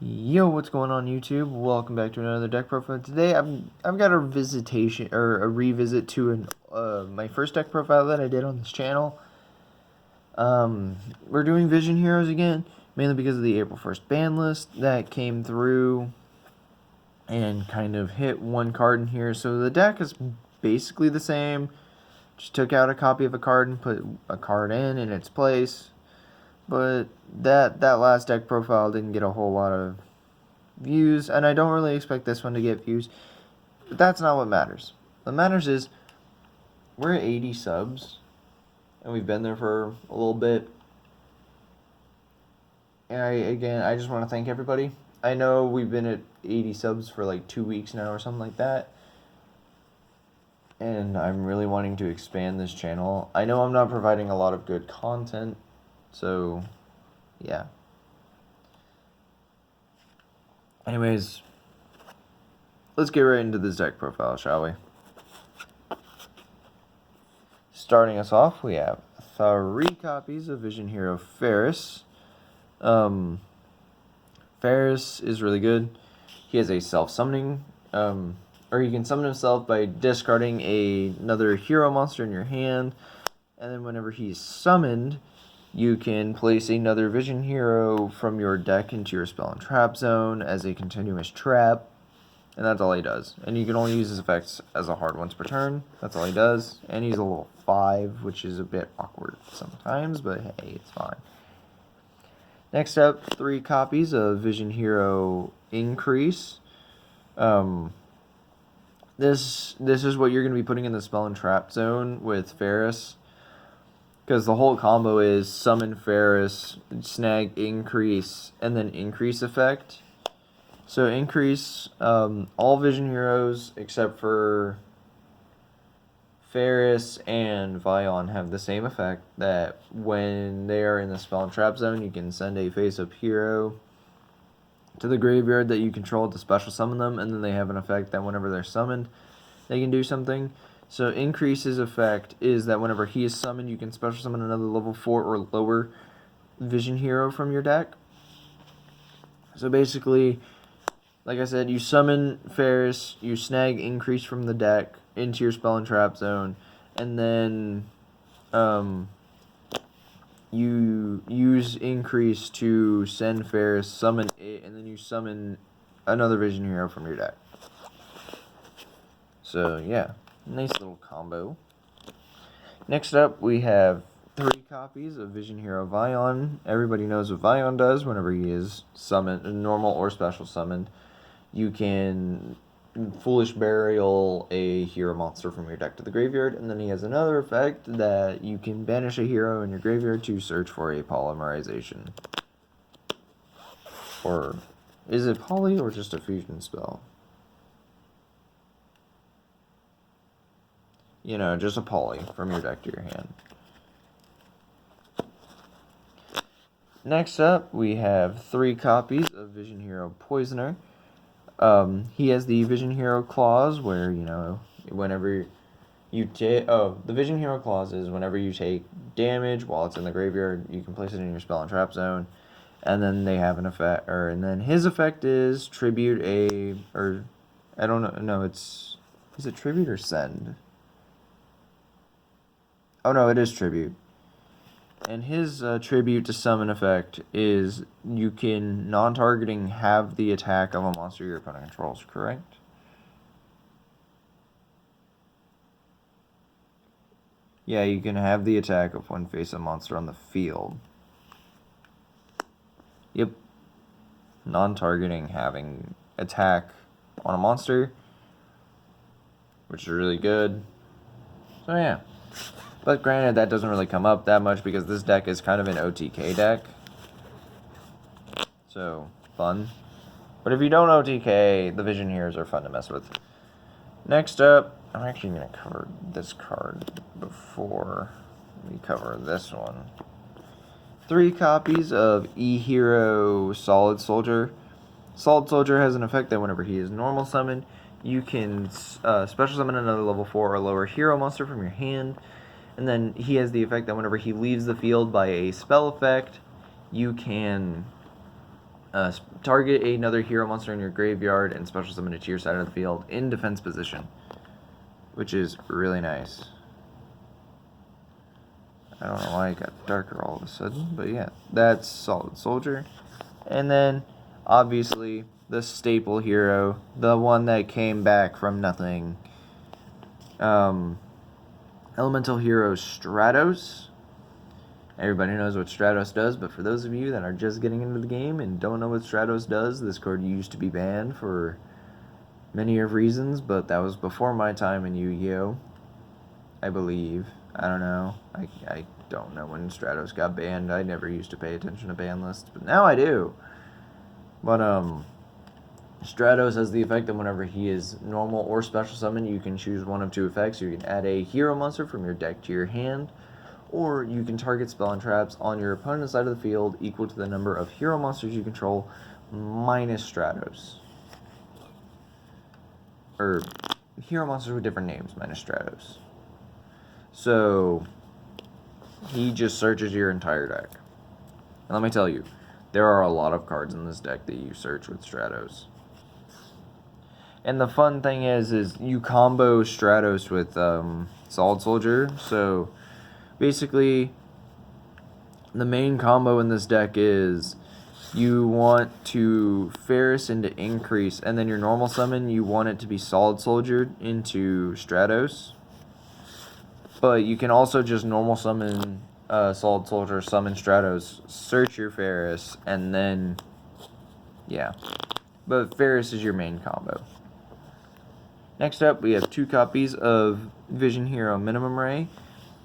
Yo, what's going on YouTube? Welcome back to another deck profile. Today I've got a visitation or a revisit to my first deck profile that I did on this channel. We're doing Vision Heroes again, mainly because of the April 1st ban list that came through and kind of hit one card in here. So the deck is basically the same. Just took out a copy of a card and put a card in its place. But that last deck profile didn't get a whole lot of views, and I don't really expect this one to get views. But that's not what matters. What matters is we're at 80 subs, and we've been there for a little bit. And I just want to thank everybody. I know we've been at 80 subs for like 2 weeks now or something like that. And I'm really wanting to expand this channel. I know I'm not providing a lot of good content. So, yeah. Anyways, let's get right into this deck profile, shall we? Starting us off, we have 3 copies of Vision Hero Ferris. Ferris is really good. He has a self-summoning, or he can summon himself by discarding another hero monster in your hand. And then whenever he's summoned, you can place another Vision Hero from your deck into your spell and trap zone as a continuous trap. And that's all he does. And you can only use his effects as a hard once per turn. That's all he does. And he's a level 5, which is a bit awkward sometimes, but hey, it's fine. Next up, 3 copies of Vision Hero Increase. This is what you're going to be putting in the spell and trap zone with Ferris. Because the whole combo is summon Ferris, snag Increase, and then Increase effect. So Increase, all Vision Heroes except for Ferris and Vion have the same effect, that when they are in the spell and trap zone, you can send a face-up hero to the graveyard that you control to special summon them, and then they have an effect that whenever they're summoned, they can do something. So Increase's effect is that whenever he is summoned, you can special summon another level 4 or lower Vision Hero from your deck. So basically, like I said, you summon Ferris, you snag Increase from the deck into your spell and trap zone, and then you use Increase to send Ferris, summon it, and then you summon another Vision Hero from your deck. So yeah, nice little combo. Next up, we have 3 copies of Vision Hero Vion. Everybody knows what Vion does whenever he is summoned, normal or special summoned. You can Foolish Burial a hero monster from your deck to the graveyard, and then he has another effect that you can banish a hero in your graveyard to search for a polymerization. Or is it poly or just a fusion spell? You know, just a poly from your deck to your hand. Next up, we have 3 copies of Vision Hero Poisoner. He has the Vision Hero clause where, you know, whenever you take... Oh, the Vision Hero clause is whenever you take damage while it's in the graveyard, you can place it in your spell and trap zone. And then they have an effect... and then his effect is tribute a... Or, I don't know. No, it's... Is it tribute or send? Oh, no, it is tribute. And his tribute to summon effect is you can, non-targeting, have the attack of a monster your opponent controls, correct? Yeah, you can have the attack of one face-up monster on the field. Yep. Non-targeting, having attack on a monster, which is really good. So yeah. But granted, that doesn't really come up that much because this deck is kind of an OTK deck. So, fun. But if you don't OTK, the Vision Heroes are fun to mess with. Next up, I'm actually going to cover this card before we cover this one. 3 copies of E-Hero Solid Soldier. Solid Soldier has an effect that whenever he is normal summoned, you can special summon another level 4 or lower hero monster from your hand. And then he has the effect that whenever he leaves the field by a spell effect, you can Target another hero monster in your graveyard and special summon it to your side of the field in defense position, which is really nice. I don't know why it got darker all of a sudden, but yeah, that's Solid Soldier. And then, obviously, the staple hero, the one that came back from nothing, Elemental Hero Stratos. Everybody knows what Stratos does, but for those of you that are just getting into the game and don't know what Stratos does, this card used to be banned for many of reasons, but that was before my time in Yu-Gi-Oh! I believe. I don't know. I don't know when Stratos got banned. I never used to pay attention to ban lists, but now I do. But, Stratos has the effect that whenever he is normal or special summon, you can choose one of two effects. You can add a hero monster from your deck to your hand, or you can target spell and traps on your opponent's side of the field equal to the number of hero monsters you control minus Stratos. Or hero monsters with different names minus Stratos. So he just searches your entire deck. And let me tell you, there are a lot of cards in this deck that you search with Stratos. And the fun thing is you combo Stratos with Solid Soldier. So basically, the main combo in this deck is you want to Ferris into Increase, and then your normal summon, you want it to be Solid Soldier into Stratos. But you can also just normal summon Solid Soldier, summon Stratos, search your Ferris, and then, yeah. But Ferris is your main combo. Next up, we have 2 copies of Vision Hero Minimum Ray.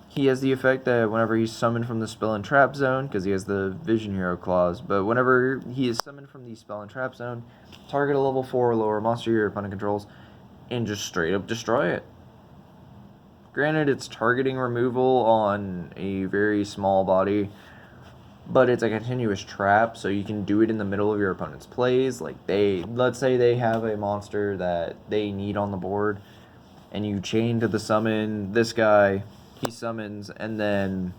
He has the effect that whenever he's summoned from the Spell and Trap Zone, because he has the Vision Hero clause, but whenever he is summoned from the Spell and Trap Zone, target a level 4 or lower monster your opponent controls, and just straight up destroy it. Granted, it's targeting removal on a very small body, but it's a continuous trap, so you can do it in the middle of your opponent's plays. Like, let's say they have a monster that they need on the board, and you chain to the summon this guy, he summons, and then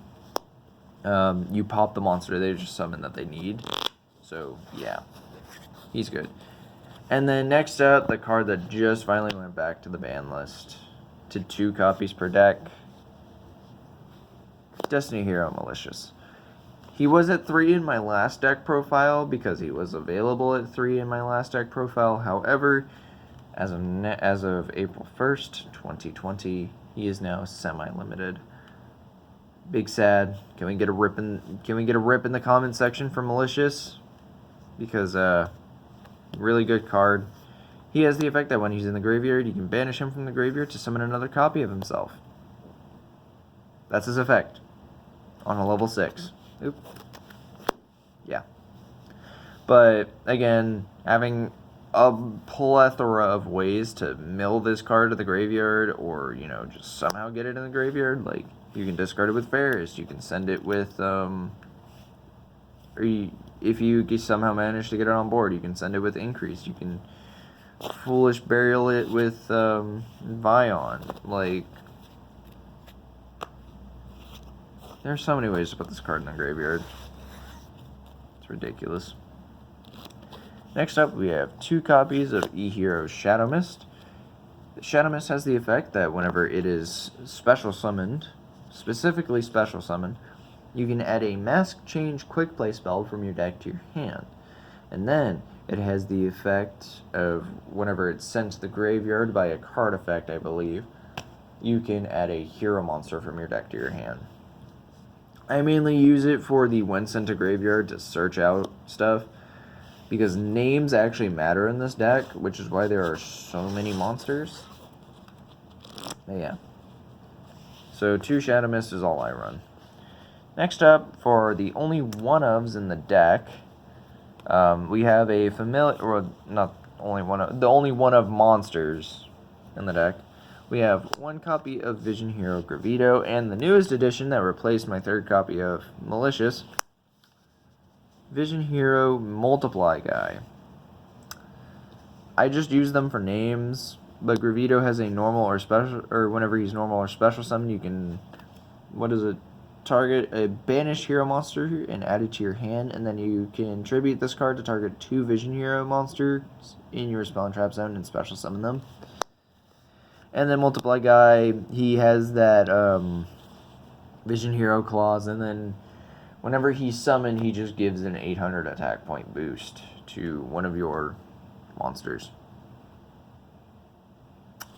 you pop the monster they just summoned that they need. So, yeah, he's good. And then next up, the card that just finally went back to the ban list to 2 copies per deck, Destiny Hero Malicious. He was at 3 in my last deck profile because he was available at 3 in my last deck profile. However, as of April 1st, 2020, he is now semi-limited. Big sad. Can we get a rip in the comment section for Malicious? Because really good card. He has the effect that when he's in the graveyard, you can banish him from the graveyard to summon another copy of himself. That's his effect on a level 6. Oop. Yeah. But again, having a plethora of ways to mill this card to the graveyard, or just somehow get it in the graveyard. Like, you can discard it with Ferris. You can send it with if you somehow manage to get it on board, you can send it with Increase. You can Foolish Burial it with Vion. Like, there's so many ways to put this card in the graveyard. It's ridiculous. Next up, we have 2 copies of E-Hero Shadow Mist. Shadow Mist has the effect that whenever it is special summoned, specifically special summoned, you can add a Mask Change Quick Play spell from your deck to your hand. And then it has the effect of whenever it's sent to the graveyard by a card effect, I believe, you can add a hero monster from your deck to your hand. I mainly use it for the when sent to graveyard to search out stuff, because names actually matter in this deck, which is why there are so many monsters. But yeah. So 2 Shadow Mist is all I run. Next up, for the only one-ofs in the deck, we have a familiar, or not only one of, the only one of monsters in the deck. We have 1 copy of Vision Hero Ogre Vito, and the newest edition that replaced my 3rd copy of Malicious, Vision Hero Multiply Guy. I just use them for names, but Gravito has a normal or special, or whenever he's normal or special summon, you can, what is it? target a banished hero monster and add it to your hand, and then you can tribute this card to target 2 vision hero monsters in your spell and trap zone and special summon them. And then multiply guy, he has that vision hero clause, and then whenever he's summoned, he just gives an 800 attack point boost to one of your monsters.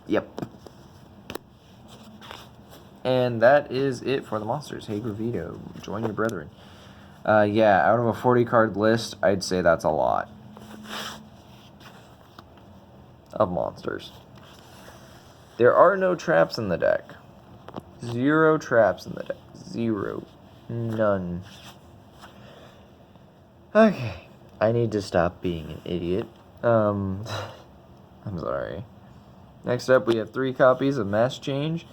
Yep. And that is it for the monsters. Ogre Vito, join your brethren. Yeah, out of a 40 card list, I'd say that's a lot of monsters. There are no traps in the deck. 0 traps in the deck. 0. None. Okay. I need to stop being an idiot. I'm sorry. Next up, we have 3 copies of Mass Change.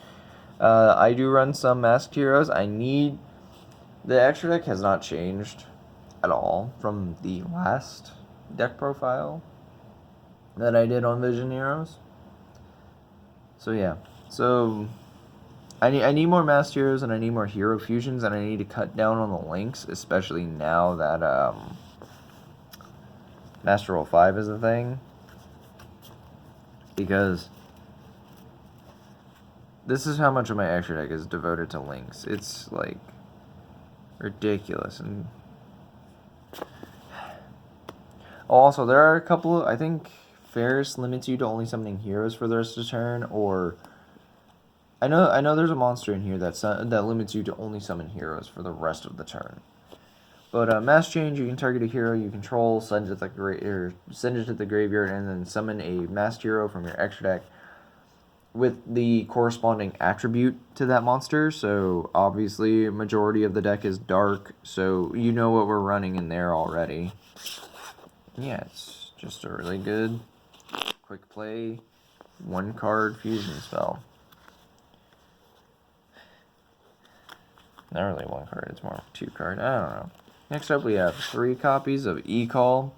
I do run some Masked Heroes. The extra deck has not changed at all from the last deck profile that I did on Vision Heroes. So yeah. So I need more Masked Heroes, and I need more Hero Fusions, and I need to cut down on the links, especially now that Master Roll 5 is a thing. Because this is how much of my extra deck is devoted to links. It's like ridiculous. And also, there are a couple of, I think Ferris limits you to only summoning heroes for the rest of the turn, or I know there's a monster in here that limits you to only summon heroes for the rest of the turn. But Mass Change, you can target a hero you control, send it to the graveyard, and then summon a masked hero from your extra deck with the corresponding attribute to that monster. So obviously, a majority of the deck is dark, so you know what we're running in there already. Yeah, it's just a really good quick play 1-card fusion spell. Not really 1 card, it's more 2 card. I don't know. Next up, we have 3 copies of Ecole.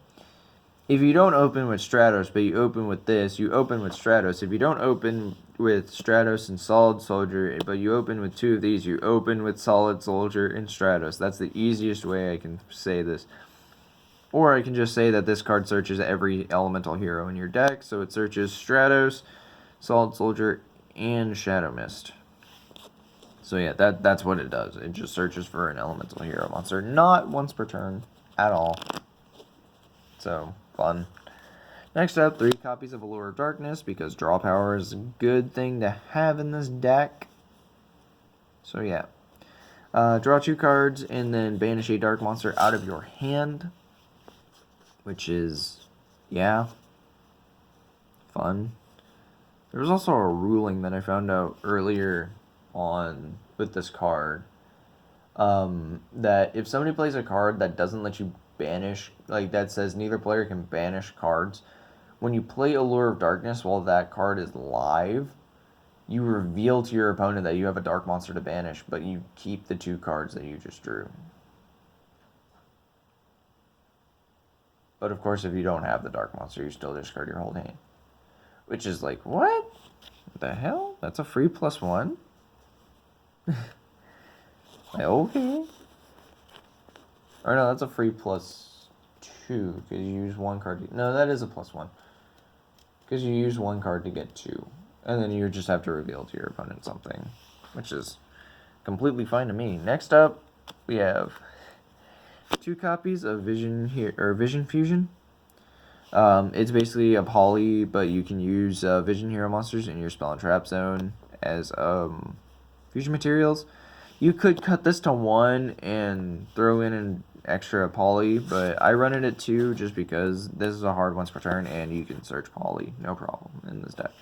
If you don't open with Stratos, but you open with this, you open with Stratos. If you don't open with Stratos and Solid Soldier, but you open with 2 of these, you open with Solid Soldier and Stratos. That's the easiest way I can say this. Or I can just say that this card searches every elemental hero in your deck. So it searches Stratos, Solid Soldier, and Shadow Mist. So yeah, that's what it does. It just searches for an elemental hero monster. Not once per turn at all. So, fun. Next up, 3 copies of Allure of Darkness, because draw power is a good thing to have in this deck. So yeah. Draw 2 cards, and then banish a dark monster out of your hand. Which is, yeah, fun. There was also a ruling that I found out earlier on with this card, that if somebody plays a card that doesn't let you banish, like that says neither player can banish cards, when you play Allure of Darkness while that card is live, you reveal to your opponent that you have a dark monster to banish, but you keep the 2 cards that you just drew. But of course, if you don't have the dark monster, you still discard your whole hand. Which is like, what? What the hell? That's a free +1? Like, okay. Or no, that's a free +2, because you use 1 card. No, that is a +1. Because you use 1 card to get 2. And then you just have to reveal to your opponent something. Which is completely fine to me. Next up, we have 2 copies of Vision Fusion. It's basically a poly, but you can use Vision Hero monsters in your spell and trap zone as fusion materials. You could cut this to 1 and throw in an extra poly, but I run it at 2 just because this is a hard once per turn, and you can search poly, no problem, in this deck.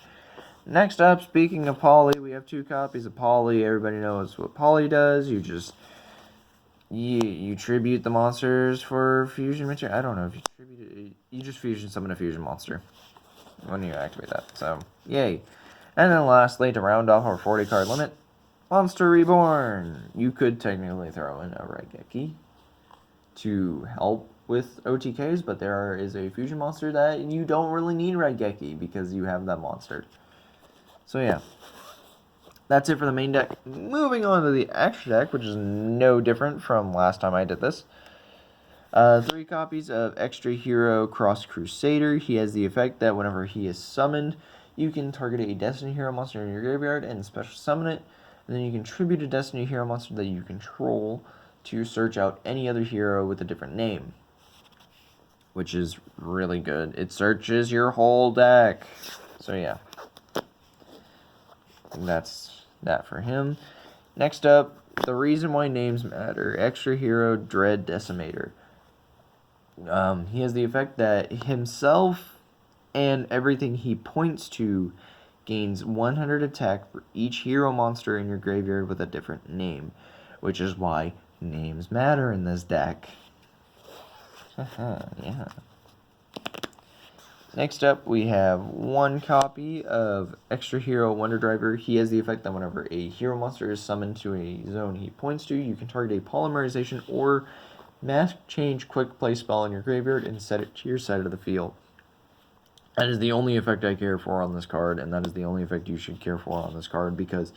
Next up, speaking of poly, we have 2 copies of poly. Everybody knows what poly does. You just you tribute the monsters for fusion material. I don't know if you tribute it. You just fusion summon a fusion monster when you activate that. So, yay. And then lastly, to round off our 40 card limit, Monster Reborn. You could technically throw in a Raigeki to help with OTKs, but there is a fusion monster that you don't really need Raigeki because you have that monster. So yeah. That's it for the main deck. Moving on to the extra deck, which is no different from last time I did this. 3 copies of Extra Hero Cross Crusader. He has the effect that whenever he is summoned, you can target a Destiny Hero monster in your graveyard and special summon it. And then you can tribute a Destiny Hero monster that you control to search out any other hero with a different name, which is really good. It searches your whole deck. So yeah, that's that for him. Next up, the reason why names matter. Extra Hero Dread Decimator. He has the effect that himself and everything he points to gains 100 attack for each hero monster in your graveyard with a different name, which is why names matter in this deck. Yeah. Next up, we have 1 copy of Extra Hero Wonder Driver. He has the effect that whenever a hero monster is summoned to a zone he points to, you can target a polymerization or mask change quick play spell in your graveyard and set it to your side of the field. That is the only effect I care for on this card, and that is the only effect you should care for on this card, because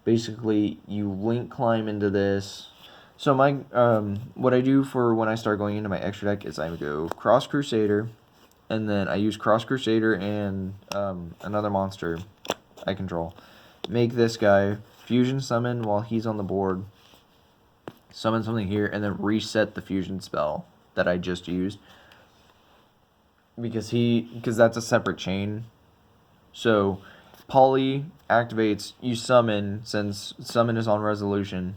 basically you link climb into this. So my what I do for when I start going into my extra deck is I go Cross Crusader, and then I use Cross Crusader and another monster I control. Make this guy fusion summon while he's on the board. Summon something here, and then reset the fusion spell that I just used. Because that's a separate chain. So, Poly activates, you summon, since summon is on resolution.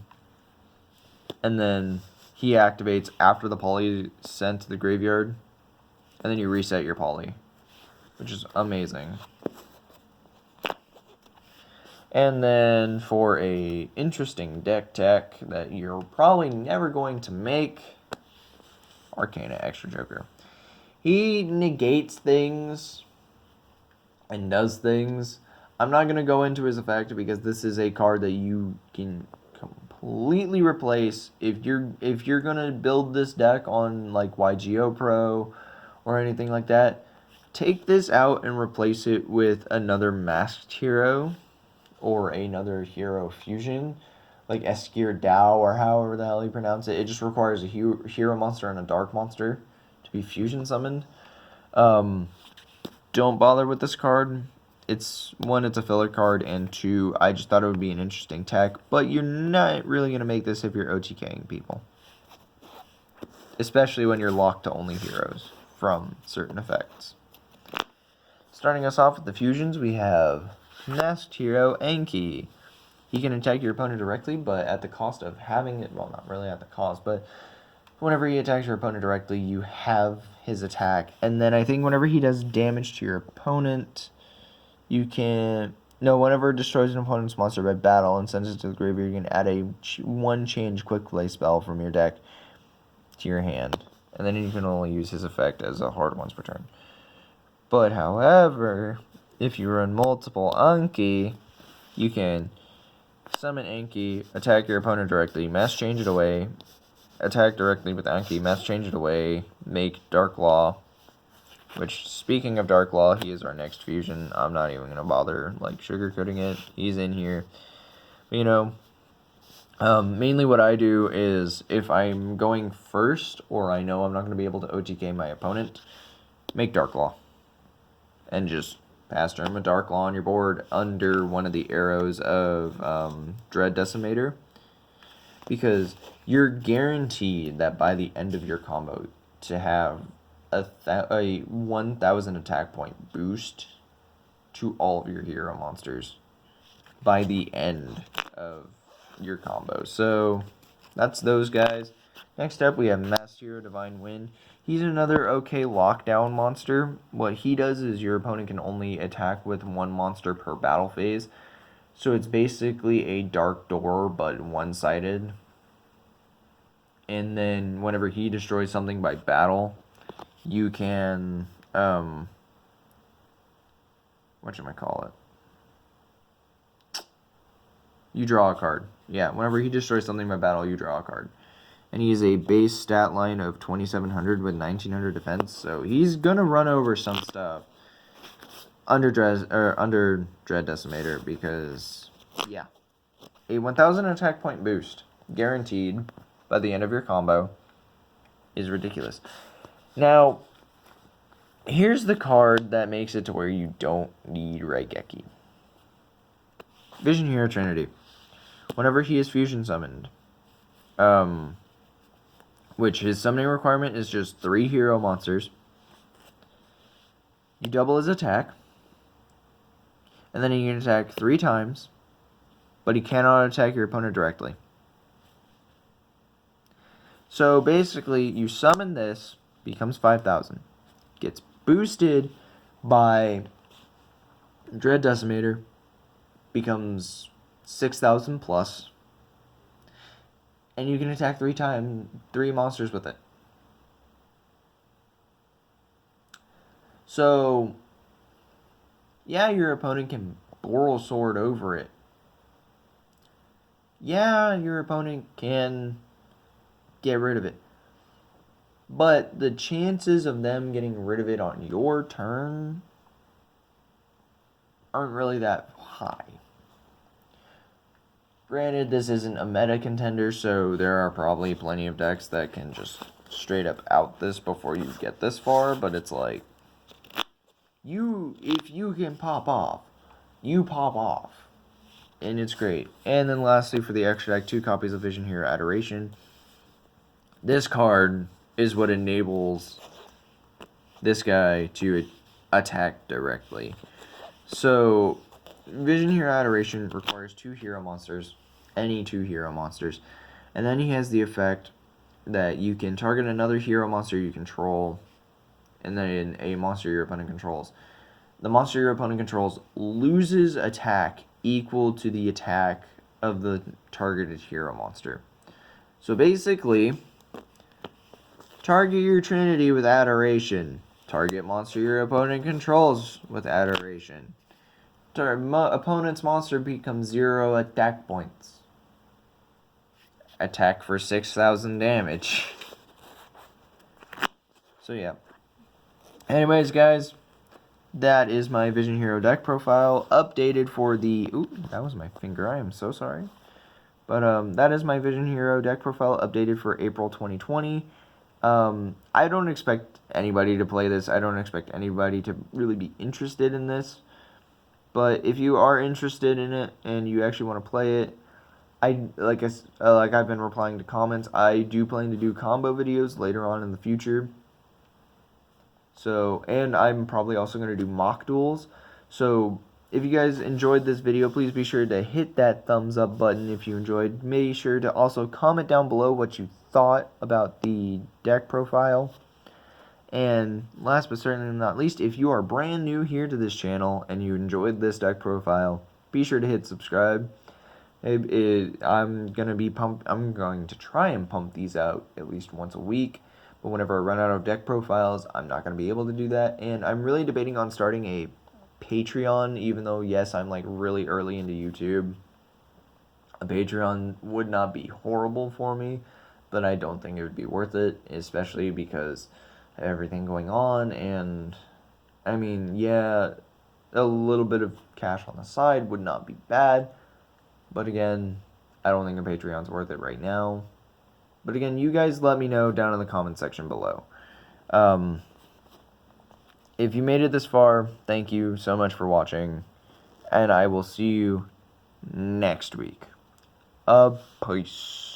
And then he activates after the Poly is sent to the graveyard. And then you reset your Poly, which is amazing. And then for a interesting deck tech that you're probably never going to make, Arcana Extra Joker. He negates things and does things. I'm not going to go into his effect because this is a card that you can completely replace if you're going to build this deck on like YGO Pro or anything like that. Take this out and replace it with another masked hero or another hero fusion, like Eskir Dao or however the hell you pronounce it. It just requires a hero monster and a dark monster to be fusion summoned. Don't bother with this card. It's 1, it's a filler card, and 2, I just thought it would be an interesting tech, but you're not really going to make this if you're OTKing people. Especially when you're locked to only heroes from certain effects. Starting us off with the fusions, we have Masked Hero Enki. He can attack your opponent directly, but at the cost of having it, well, not really at the cost, but whenever he attacks your opponent directly, you have his attack. And then I think whenever he does damage to your opponent, you can... No, whenever it destroys an opponent's monster by battle and sends it to the graveyard, you can add a 1 change quick play spell from your deck to your hand. And then you can only use his effect as a hard once per turn. But however, if you run multiple Enki, you can summon Enki, attack your opponent directly, mass change it away, attack directly with Enki, mass change it away, make Dark Law, which, speaking of Dark Law, he is our next fusion. I'm not even going to bother, like, sugarcoating it. He's in here. But, you know, mainly what I do is, if I'm going first, or I know I'm not going to be able to OTK my opponent, make Dark Law. And just pass turn with Dark Law on your board under one of the arrows of Dread Decimator. Because you're guaranteed that by the end of your combo to have a 1,000 attack point boost to all of your hero monsters by the end of your combo. So that's those guys. Next up, we have Master Hero Divine Wind. He's another okay lockdown monster. What he does is your opponent can only attack with 1 monster per battle phase. So it's basically a Dark Door, but one-sided. And then whenever he destroys something by battle, you can, whatchamacallit? You draw a card. Yeah, whenever he destroys something by battle, you draw a card. And he is a base stat line of 2,700 with 1,900 defense, so he's gonna run over some stuff under Dread Decimator, because Yeah. A 1000 attack point boost, guaranteed, by the end of your combo, is ridiculous. Now, here's the card that makes it to where you don't need Raigeki. Vision Hero Trinity. Whenever he is fusion summoned, which his summoning requirement is just 3 hero monsters, you double his attack, and then he can attack 3 times, but he cannot attack your opponent directly. So basically, you summon this, becomes 5,000, gets boosted by Dread Decimator, becomes 6,000 plus, and you can attack 3 monsters with it. So, yeah, your opponent can Boral Sword over it. Yeah, your opponent can get rid of it. But the chances of them getting rid of it on your turn aren't really that high. Granted, this isn't a meta contender, so there are probably plenty of decks that can just straight up out this before you get this far, but it's like, if you can pop off, you pop off. And it's great. And then lastly, for the extra deck, 2 copies of Vision Hero Adoration. This card is what enables this guy to attack directly. So, Vision Hero Adoration requires 2 hero monsters, any 2 hero monsters. And then he has the effect that you can target another hero monster you control, and then a monster your opponent controls. The monster your opponent controls loses attack equal to the attack of the targeted hero monster. So basically, target your Trinity with Adoration. Target monster your opponent controls with Adoration. Opponent's monster becomes 0 attack points. Attack for 6,000 damage. So yeah. Anyways, guys, that is my Vision Hero deck profile, updated for the... Ooh, that was my finger. I am so sorry. But that is my Vision Hero deck profile, updated for April 2020. I don't expect anybody to play this. I don't expect anybody to really be interested in this. But if you are interested in it and you actually want to play it, like I've been replying to comments, I do plan to do combo videos later on in the future. So, and I'm probably also going to do mock duels. So, if you guys enjoyed this video, please be sure to hit that thumbs up button if you enjoyed. Make sure to also comment down below what you thought about the deck profile. And last but certainly not least, if you are brand new here to this channel and you enjoyed this deck profile, be sure to hit subscribe. I'm going to try and pump these out at least once a week. But whenever I run out of deck profiles, I'm not going to be able to do that. And I'm really debating on starting a Patreon, even though, yes, I'm like really early into YouTube. A Patreon would not be horrible for me, but I don't think it would be worth it, especially because of everything going on. And, I mean, yeah, a little bit of cash on the side would not be bad. But again, I don't think a Patreon's worth it right now. But again, you guys let me know down in the comment section below. If you made it this far, thank you so much for watching. And I will see you next week. Peace.